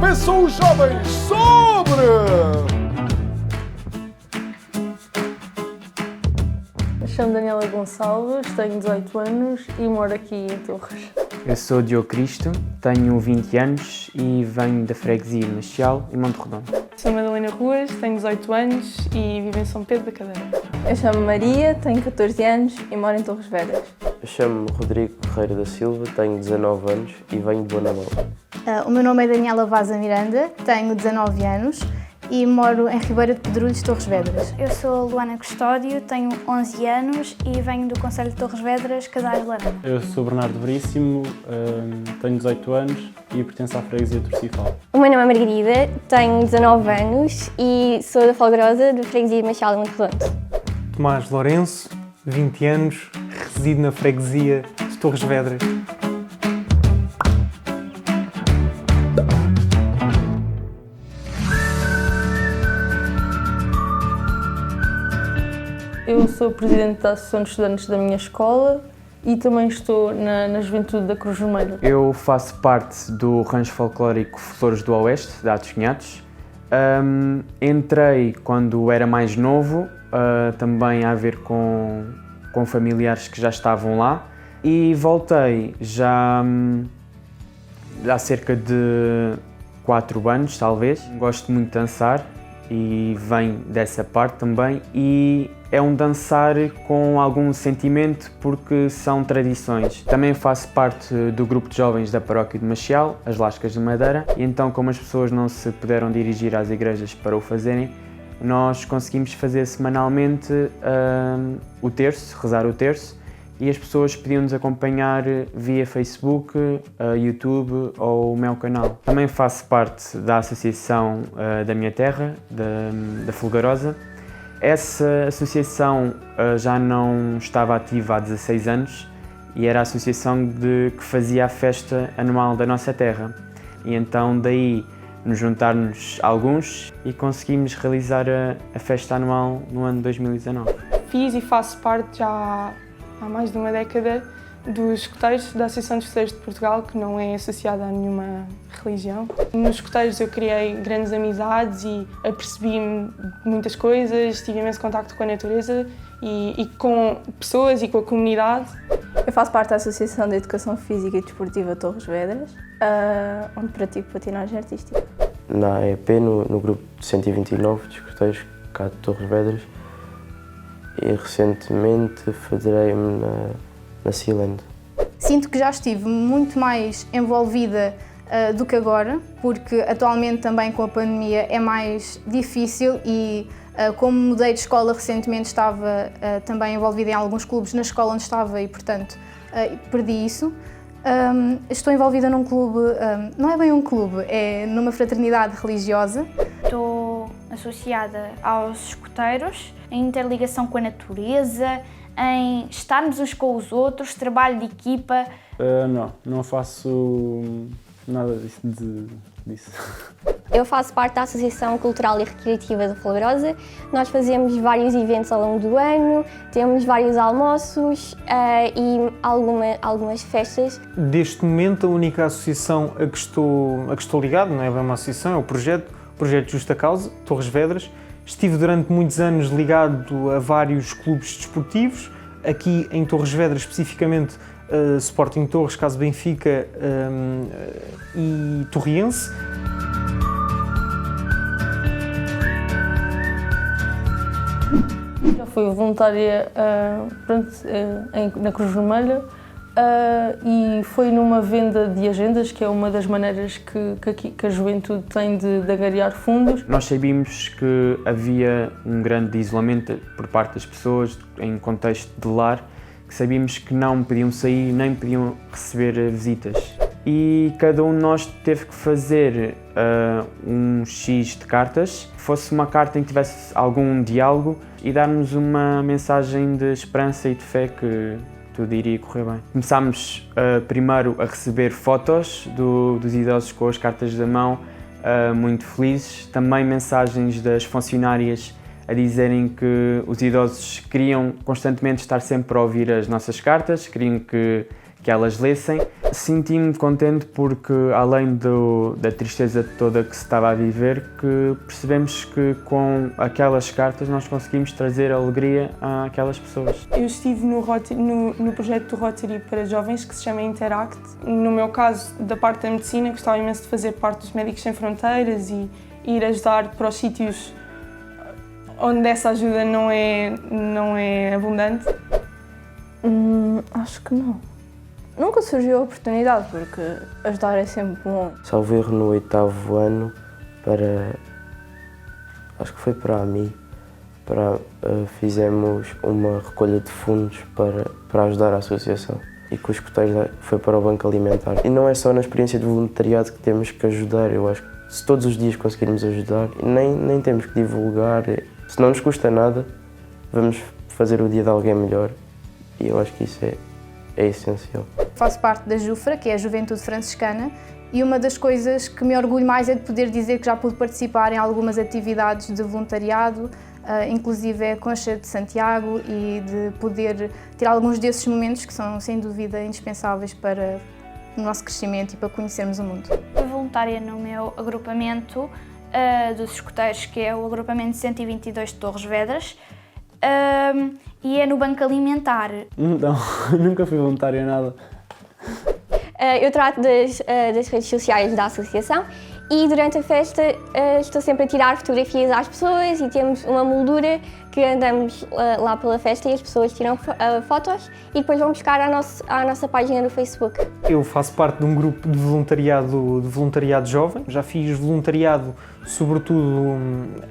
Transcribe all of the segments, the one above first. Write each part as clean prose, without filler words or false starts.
Pensam os jovens sobre... Chamo Daniela Gonçalves, tenho 18 anos e moro aqui em Torres. Eu sou Diogo Cristo, tenho 20 anos e venho da freguesia Maciel e Monte Redondo. Sou Madalena Ruas, tenho 18 anos e vivo em São Pedro da Cadeira. Eu chamo Maria, tenho 14 anos e moro em Torres Vedras. Eu chamo-me Rodrigo Ferreira da Silva, tenho 19 anos e venho de Boa Nova. O meu nome é Daniela Vaza Miranda, tenho 19 anos e moro em Ribeira de Pedrulhos, Torres Vedras. Eu sou Luana Custódio, tenho 11 anos e venho do concelho de Torres Vedras, Casais Laranja. Eu sou Bernardo Veríssimo, tenho 18 anos e pertenço à freguesia de Torcifal. O meu nome é Margarida, tenho 19 anos e sou da Folgarosa, da freguesia de Machado e Monte Redondo. Tomás Lourenço, 20 anos, resido na freguesia de Torres Vedras. Eu sou presidente da Associação de Estudantes da minha escola e também estou na Juventude da Cruz Vermelha. Eu faço parte do rancho folclórico Flores do Oeste, de Atos Cunhados. Entrei quando era mais novo, também a ver com familiares que já estavam lá, e voltei já há cerca de 4 anos, talvez. Gosto muito de dançar e venho dessa parte também, e é um dançar com algum sentimento porque são tradições. Também faço parte do grupo de jovens da paróquia de Maciel, as Lascas de Madeira, e então, como as pessoas não se puderam dirigir às igrejas para o fazerem, nós conseguimos fazer semanalmente o terço, rezar o terço, e as pessoas podiam-nos acompanhar via Facebook, YouTube ou o meu canal. Também faço parte da associação da minha terra, da Folgarosa. Essa associação já não estava ativa há 16 anos e era a associação que fazia a festa anual da nossa terra. E então daí nos juntarmos alguns e conseguimos realizar a festa anual no ano 2019. Fiz e faço parte já há mais de uma década dos escoteiros da Associação de Escoteiros de Portugal, que não é associada a nenhuma religião. Nos escoteiros eu criei grandes amizades e apercebi-me de muitas coisas, tive imenso contacto com a natureza e com pessoas e com a comunidade. Eu faço parte da Associação de Educação Física e Desportiva Torres Vedras, onde pratico patinagem artística. Na AEP, no grupo de 129 de escoteiros, cá de Torres Vedras, e recentemente federei-me na Sealand. Sinto que já estive muito mais envolvida do que agora, porque atualmente também com a pandemia é mais difícil e como mudei de escola recentemente estava também envolvida em alguns clubes na escola onde estava e portanto perdi isso. Estou envolvida num clube, não é bem um clube, é numa fraternidade religiosa. Estou associada aos escoteiros, em interligação com a natureza, em estarmos uns com os outros, trabalho de equipa. Não faço nada disso. Eu faço parte da Associação Cultural e Recreativa da Folgarosa. Nós fazemos vários eventos ao longo do ano, temos vários almoços e algumas festas. Deste momento, a única associação a que estou ligado, não é bem uma associação, é o Projeto Justa Causa, Torres Vedras. Estive durante muitos anos ligado a vários clubes desportivos, aqui em Torres Vedras especificamente Sporting Torres, Caso Benfica e Torriense. Já fui voluntária na Cruz Vermelha e foi numa venda de agendas, que é uma das maneiras que a juventude tem de angariar fundos. Nós sabíamos que havia um grande isolamento por parte das pessoas em contexto de lar, que sabíamos que não podiam sair nem podiam receber visitas. E cada um de nós teve que fazer um X de cartas, fosse uma carta em que tivesse algum diálogo e dar-nos uma mensagem de esperança e de fé que tudo iria correr bem. Começámos primeiro a receber fotos dos idosos com as cartas da mão, muito felizes. Também mensagens das funcionárias a dizerem que os idosos queriam constantemente estar sempre a ouvir as nossas cartas, queriam que que elas lessem. Senti-me contente porque, além da tristeza toda que se estava a viver, que percebemos que com aquelas cartas nós conseguimos trazer alegria àquelas pessoas. Eu estive no projeto do Rotary para jovens que se chama Interact. No meu caso, da parte da medicina, gostava imenso de fazer parte dos Médicos Sem Fronteiras e ir ajudar para os sítios onde essa ajuda não é abundante. Acho que não. Nunca surgiu a oportunidade, porque ajudar é sempre bom. Salvo erro, no 8º ano, acho que foi para a AMI, fizemos uma recolha de fundos para ajudar a associação. E com os escuteiros foi para o Banco Alimentar. E não é só na experiência de voluntariado que temos que ajudar, eu acho que se todos os dias conseguirmos ajudar, nem temos que divulgar, se não nos custa nada, vamos fazer o dia de alguém melhor. E eu acho que isso é essencial. Faço parte da JUFRA, que é a Juventude Franciscana, e uma das coisas que me orgulho mais é de poder dizer que já pude participar em algumas atividades de voluntariado, inclusive a Concha de Santiago, e de poder ter alguns desses momentos que são, sem dúvida, indispensáveis para o nosso crescimento e para conhecermos o mundo. Fui voluntária no meu agrupamento dos escuteiros, que é o agrupamento 122 de Torres Vedras, e é no Banco Alimentar. Não, nunca fui voluntário em nada. Eu trato das redes sociais da associação e durante a festa estou sempre a tirar fotografias às pessoas e temos uma moldura que andamos lá pela festa e as pessoas tiram fotos e depois vão buscar à nossa página no Facebook. Eu faço parte de um grupo de voluntariado jovem. Já fiz voluntariado, sobretudo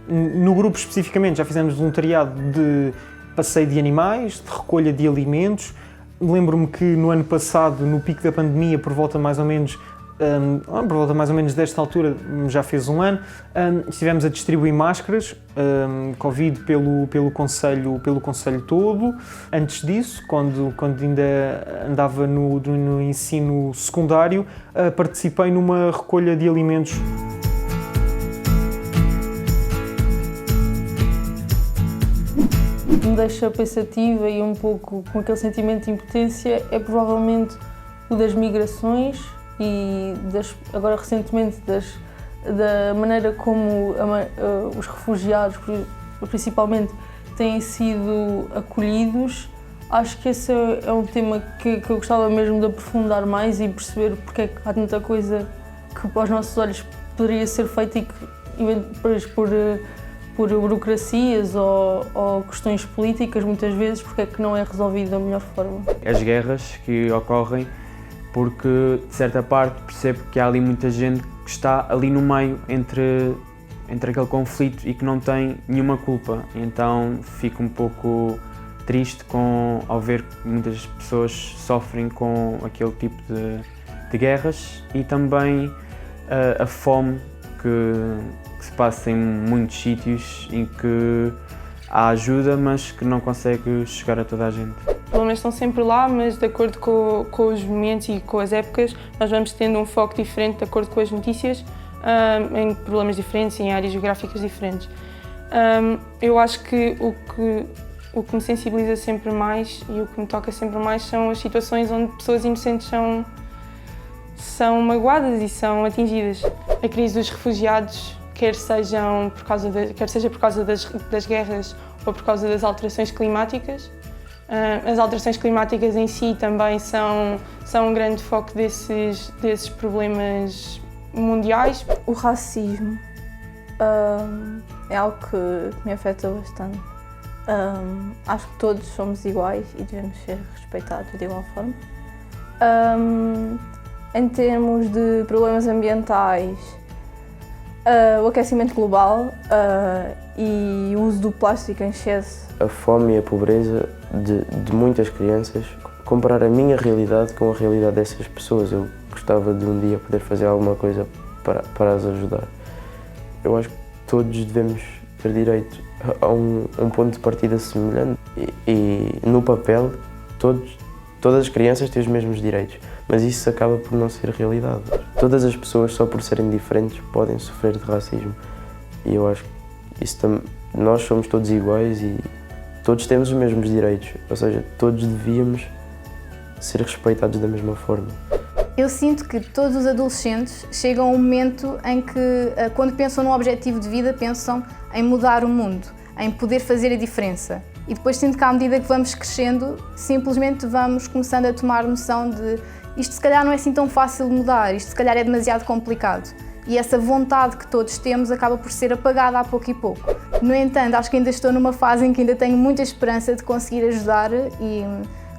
no grupo especificamente, já fizemos voluntariado de passeio de animais, de recolha de alimentos. Lembro-me que no ano passado, no pico da pandemia, por volta mais ou menos desta altura, já fez um ano, estivemos a distribuir máscaras Covid pelo concelho todo. Antes disso, quando ainda andava no ensino secundário, participei numa recolha de alimentos. O que me deixa pensativa e um pouco com aquele sentimento de impotência é provavelmente o das migrações e agora recentemente da maneira como os refugiados, principalmente, têm sido acolhidos. Acho que esse é um tema que eu gostava mesmo de aprofundar mais e perceber porque é que há tanta coisa que para os nossos olhos poderia ser feita e que depois por burocracias ou questões políticas, muitas vezes, porque é que não é resolvido da melhor forma. As guerras que ocorrem, porque de certa parte percebo que há ali muita gente que está ali no meio entre aquele conflito e que não tem nenhuma culpa. Então fico um pouco triste ao ver que muitas pessoas sofrem com aquele tipo de guerras e também a fome que se passa em muitos sítios em que há ajuda, mas que não consegue chegar a toda a gente. Os problemas estão sempre lá, mas de acordo com os momentos e com as épocas, nós vamos tendo um foco diferente de acordo com as notícias, em problemas diferentes, em áreas geográficas diferentes. Eu acho que o que me sensibiliza sempre mais e o que me toca sempre mais são as situações onde pessoas inocentes são magoadas e são atingidas. A crise dos refugiados, quer seja por causa das guerras ou por causa das alterações climáticas. As alterações climáticas em si também são um grande foco desses problemas mundiais. O racismo é algo que me afeta bastante. Acho que todos somos iguais e devemos ser respeitados de igual forma. Em termos de problemas ambientais, o aquecimento global e o uso do plástico em excesso. A fome e a pobreza de muitas crianças, comparar a minha realidade com a realidade dessas pessoas. Eu gostava de um dia poder fazer alguma coisa para as ajudar. Eu acho que todos devemos ter direito a um ponto de partida semelhante e no papel todas as crianças têm os mesmos direitos, mas isso acaba por não ser realidade. Todas as pessoas, só por serem diferentes, podem sofrer de racismo e eu acho que nós somos todos iguais e todos temos os mesmos direitos, ou seja, todos devíamos ser respeitados da mesma forma. Eu sinto que todos os adolescentes chegam a um momento em que, quando pensam num objetivo de vida, pensam em mudar o mundo, em poder fazer a diferença. E depois sinto que à medida que vamos crescendo, simplesmente vamos começando a tomar noção de isto se calhar não é assim tão fácil de mudar, isto se calhar é demasiado complicado. E essa vontade que todos temos acaba por ser apagada a pouco e pouco. No entanto, acho que ainda estou numa fase em que ainda tenho muita esperança de conseguir ajudar e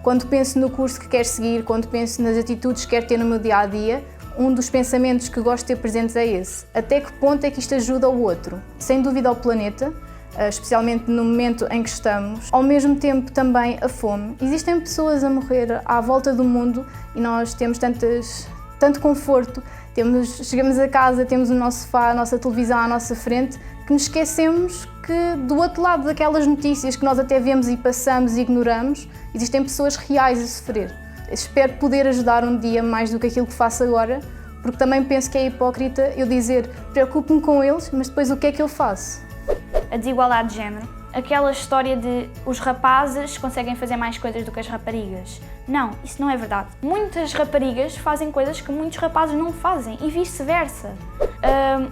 quando penso no curso que quero seguir, quando penso nas atitudes que quero ter no meu dia-a-dia, um dos pensamentos que gosto de ter presentes é esse. Até que ponto é que isto ajuda o outro? Sem dúvida ao planeta, especialmente no momento em que estamos. Ao mesmo tempo também a fome. Existem pessoas a morrer à volta do mundo e nós temos tanto conforto, chegamos a casa, temos o nosso sofá, a nossa televisão à nossa frente, que nos esquecemos que do outro lado daquelas notícias que nós até vemos e passamos e ignoramos, existem pessoas reais a sofrer. Espero poder ajudar um dia mais do que aquilo que faço agora, porque também penso que é hipócrita eu dizer preocupo-me com eles, mas depois o que é que eu faço? A desigualdade de género. Aquela história de os rapazes conseguem fazer mais coisas do que as raparigas. Não, isso não é verdade. Muitas raparigas fazem coisas que muitos rapazes não fazem e vice-versa.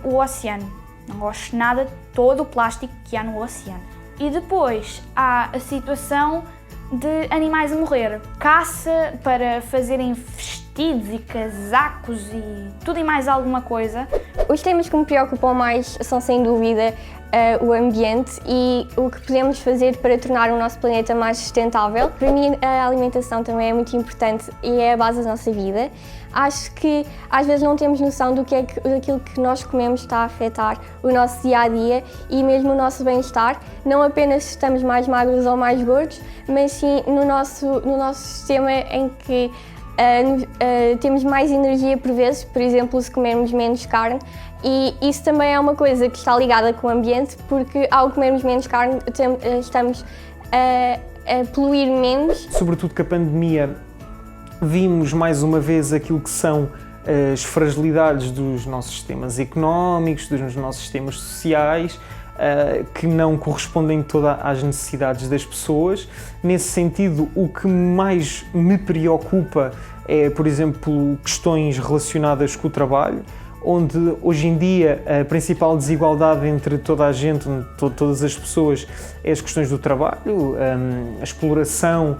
O oceano. Não gosto nada de todo o plástico que há no oceano. E depois há a situação de animais a morrer. Caça para fazerem vestidos e casacos e tudo e mais alguma coisa. Os temas que me preocupam mais são, sem dúvida, o ambiente e o que podemos fazer para tornar o nosso planeta mais sustentável. Para mim, a alimentação também é muito importante e é a base da nossa vida. Acho que às vezes não temos noção daquilo que nós comemos está a afetar o nosso dia-a-dia e mesmo o nosso bem-estar, não apenas se estamos mais magros ou mais gordos, mas sim no nosso sistema em que temos mais energia por vezes, por exemplo, se comermos menos carne, e isso também é uma coisa que está ligada com o ambiente, porque ao comermos menos carne estamos a poluir menos. Sobretudo que a pandemia vimos mais uma vez aquilo que são as fragilidades dos nossos sistemas económicos, dos nossos sistemas sociais, que não correspondem todas às necessidades das pessoas. Nesse sentido, o que mais me preocupa é, por exemplo, questões relacionadas com o trabalho, onde hoje em dia a principal desigualdade entre toda a gente, todas as pessoas, é as questões do trabalho, a exploração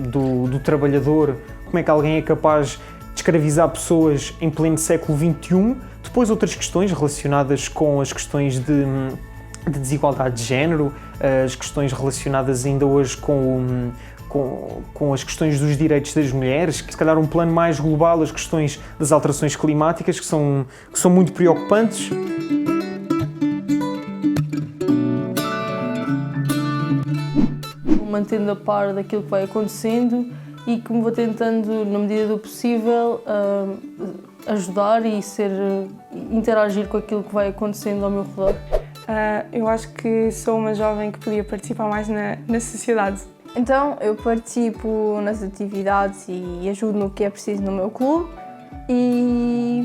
do trabalhador, como é que alguém é capaz de escravizar pessoas em pleno século XXI. Depois outras questões relacionadas com as questões de desigualdade de género, as questões relacionadas ainda hoje com as questões dos direitos das mulheres, que se calhar um plano mais global, as questões das alterações climáticas, que são muito preocupantes. Vou mantendo a par daquilo que vai acontecendo e que me vou tentando, na medida do possível, ajudar e interagir com aquilo que vai acontecendo ao meu redor. Eu acho que sou uma jovem que podia participar mais na sociedade. Então, eu participo nas atividades e ajudo no que é preciso no meu clube. E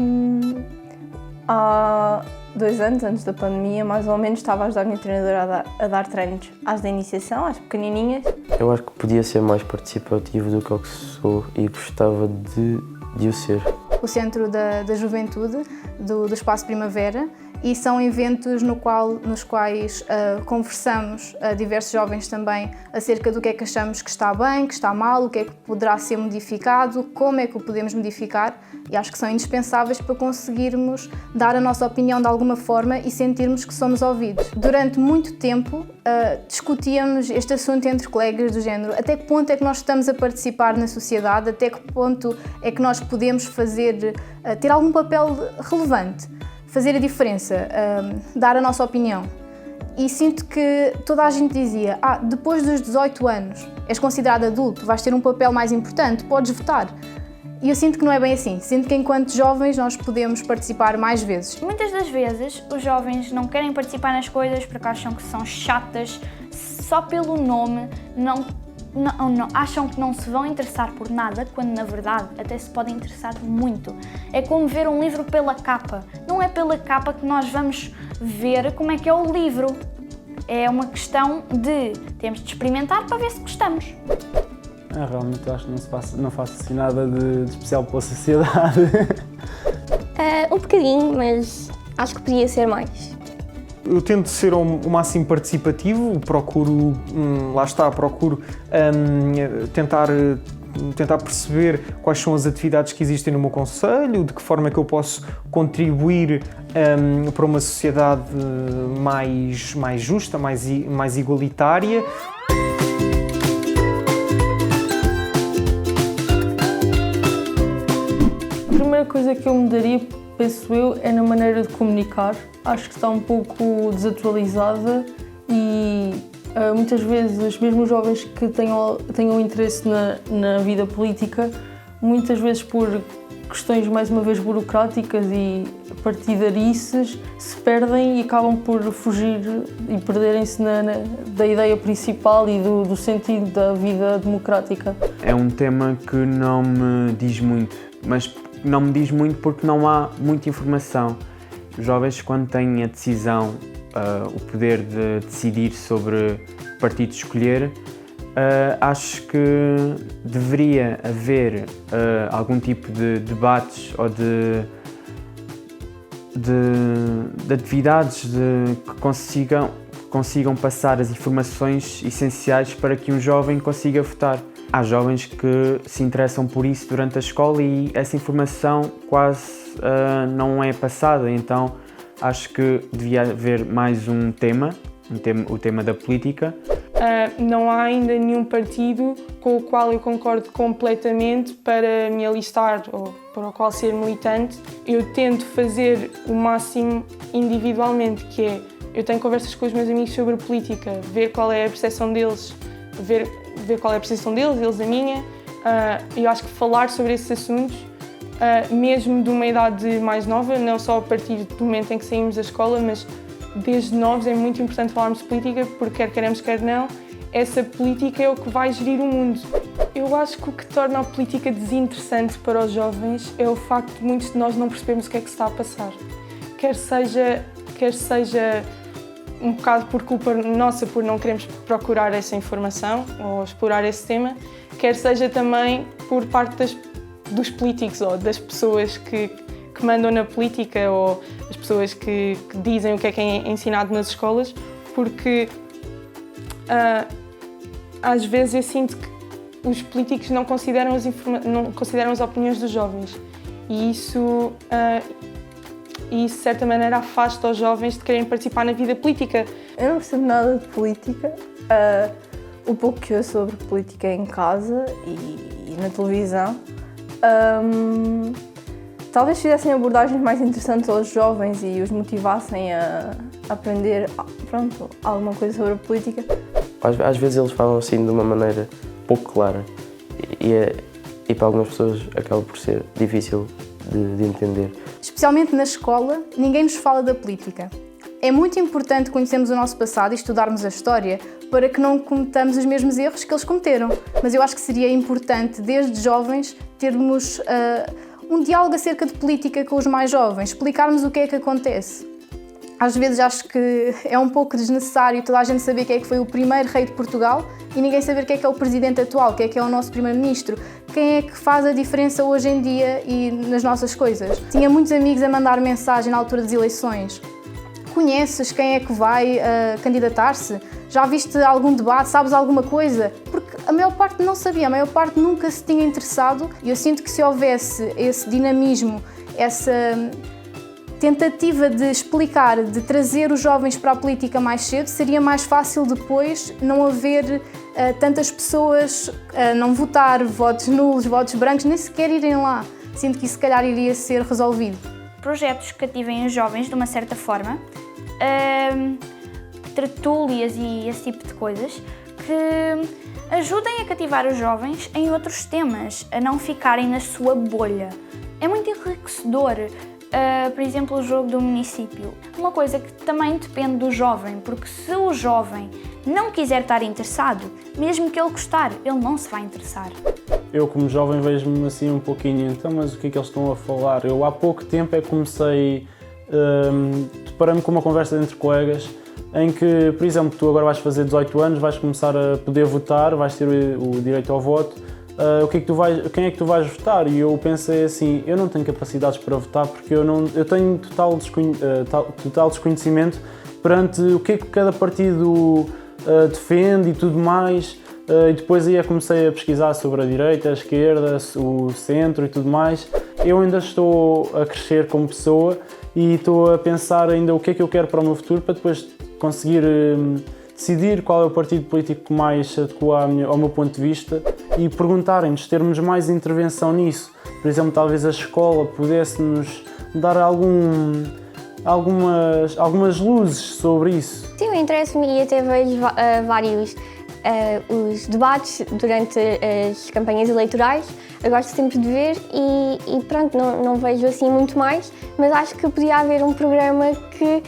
há 2 anos, antes da pandemia, mais ou menos, estava a ajudar a minha treinadora a dar treinos às da iniciação, às pequenininhas. Eu acho que podia ser mais participativo do que eu sou e gostava de o ser. O Centro da Juventude, do Espaço Primavera, e são eventos nos quais conversamos a diversos jovens também acerca do que é que achamos que está bem, que está mal, o que é que poderá ser modificado, como é que o podemos modificar, e acho que são indispensáveis para conseguirmos dar a nossa opinião de alguma forma e sentirmos que somos ouvidos. Durante muito tempo discutíamos este assunto entre colegas do género, até que ponto é que nós estamos a participar na sociedade, até que ponto é que nós podemos ter algum papel relevante, fazer a diferença, dar a nossa opinião. E sinto que toda a gente dizia, depois dos 18 anos és considerado adulto, vais ter um papel mais importante, podes votar. E eu sinto que não é bem assim. Sinto que enquanto jovens nós podemos participar mais vezes. Muitas das vezes os jovens não querem participar nas coisas porque acham que são chatas só pelo nome, acham que não se vão interessar por nada, quando na verdade até se podem interessar muito. É como ver um livro pela capa. Não é pela capa que nós vamos ver como é que é o livro. É uma questão de temos de experimentar para ver se gostamos. Realmente eu acho que não faço assim nada de especial pela sociedade. Um bocadinho, mas acho que podia ser mais. Eu tento ser o máximo participativo, procuro tentar perceber quais são as atividades que existem no meu concelho, de que forma é que eu posso contribuir para uma sociedade mais justa, mais igualitária. A primeira coisa que eu mudaria, penso eu, é na maneira de comunicar. Acho que está um pouco desatualizada e muitas vezes, mesmo os jovens que tenham interesse na vida política, muitas vezes por questões mais uma vez burocráticas e partidarices, se perdem e acabam por fugir e perderem-se da ideia principal e do sentido da vida democrática. É um tema que não me diz muito, mas não me diz muito porque não há muita informação. Os jovens, quando têm a decisão, o poder de decidir sobre o partido escolher, acho que deveria haver algum tipo de debates ou de atividades que consigam passar as informações essenciais para que um jovem consiga votar. Há jovens que se interessam por isso durante a escola e essa informação quase não é passada, então acho que devia haver mais o tema da política. Não há ainda nenhum partido com o qual eu concordo completamente para me alistar ou para o qual ser militante. Eu tento fazer o máximo individualmente, que é, eu tenho conversas com os meus amigos sobre política, ver qual é a percepção deles, ver qual é a percepção deles, eles a minha. Eu acho que falar sobre esses assuntos, mesmo de uma idade mais nova, não só a partir do momento em que saímos da escola, mas desde novos é muito importante falarmos de política, porque quer queremos, quer não, essa política é o que vai gerir o mundo. Eu acho que o que torna a política desinteressante para os jovens é o facto de muitos de nós não percebermos o que é que se está a passar. Quer seja um bocado por culpa nossa por não queremos procurar essa informação ou explorar esse tema, quer seja também por parte dos políticos ou das pessoas que mandam na política ou as pessoas que dizem o que é ensinado nas escolas, porque às vezes eu sinto que os políticos não consideram as opiniões dos jovens e isso de certa maneira afasta os jovens de quererem participar na vida política. Eu não percebo nada de política. O pouco que eu sobre política é em casa e na televisão. Talvez fizessem abordagens mais interessantes aos jovens e os motivassem a aprender alguma coisa sobre a política. Às vezes eles falam assim de uma maneira pouco clara e para algumas pessoas acaba por ser difícil de entender. Especialmente na escola, ninguém nos fala da política. É muito importante conhecermos o nosso passado e estudarmos a história para que não cometamos os mesmos erros que eles cometeram. Mas eu acho que seria importante, desde jovens, termos um diálogo acerca de política com os mais jovens, explicarmos o que é que acontece. Às vezes acho que é um pouco desnecessário toda a gente saber quem é que foi o primeiro rei de Portugal e ninguém saber quem é o presidente atual, quem é o nosso primeiro-ministro, quem é que faz a diferença hoje em dia e nas nossas coisas. Tinha muitos amigos a mandar mensagem na altura das eleições. Conheces quem é que vai candidatar-se? Já viste algum debate? Sabes alguma coisa? Porque a maior parte não sabia, a maior parte nunca se tinha interessado e eu sinto que se houvesse esse dinamismo, essa tentativa de explicar, de trazer os jovens para a política mais cedo, seria mais fácil depois não haver tantas pessoas a não votar, votos nulos, votos brancos, nem sequer irem lá. Sinto que isso se calhar iria ser resolvido. Projetos que cativem os jovens de uma certa forma, tertúlias e esse tipo de coisas, que ajudem a cativar os jovens em outros temas, a não ficarem na sua bolha. É muito enriquecedor. Por exemplo, o jogo do município. Uma coisa que também depende do jovem, porque se o jovem não quiser estar interessado, mesmo que ele gostar, ele não se vai interessar. Eu, como jovem, vejo-me assim um pouquinho, então, mas o que é que eles estão a falar? Eu, há pouco tempo, comecei, deparei-me com uma conversa entre colegas em que, por exemplo, tu agora vais fazer 18 anos, vais começar a poder votar, vais ter o direito ao voto, quem é que tu vais votar? E eu pensei assim, eu não tenho capacidades para votar porque eu tenho total desconhecimento perante o que é que cada partido defende e tudo mais. E depois aí comecei a pesquisar sobre a direita, a esquerda, o centro e tudo mais. Eu ainda estou a crescer como pessoa e estou a pensar ainda o que é que eu quero para o meu futuro para depois conseguir decidir qual é o partido político que mais se adequa ao meu ponto de vista e perguntarem-nos, termos mais intervenção nisso. Por exemplo, talvez a escola pudesse-nos dar algumas luzes sobre isso. Sim, eu interesso-me e até vejo vários os debates durante as campanhas eleitorais. Eu gosto sempre de ver e pronto, não vejo assim muito mais, mas acho que podia haver um programa que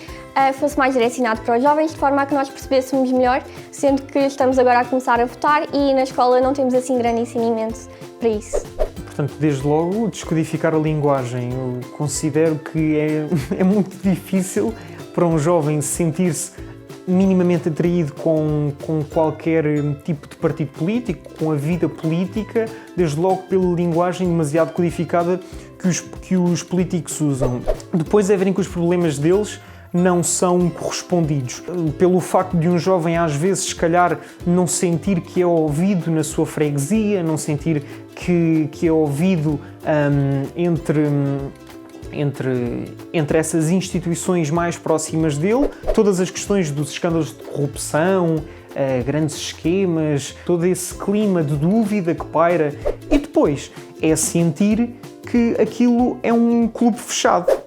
fosse mais direcionado para os jovens, de forma a que nós percebêssemos melhor, sendo que estamos agora a começar a votar e na escola não temos assim grande ensinamento para isso. Portanto, desde logo, descodificar a linguagem. Eu considero que é muito difícil para um jovem sentir-se minimamente atraído com qualquer tipo de partido político, com a vida política, desde logo pela linguagem demasiado codificada que os políticos usam. Depois é verem que os problemas deles não são correspondidos. Pelo facto de um jovem às vezes, se calhar, não sentir que é ouvido na sua freguesia, não sentir que é ouvido entre essas instituições mais próximas dele, todas as questões dos escândalos de corrupção, grandes esquemas, todo esse clima de dúvida que paira, e depois é sentir que aquilo é um clube fechado.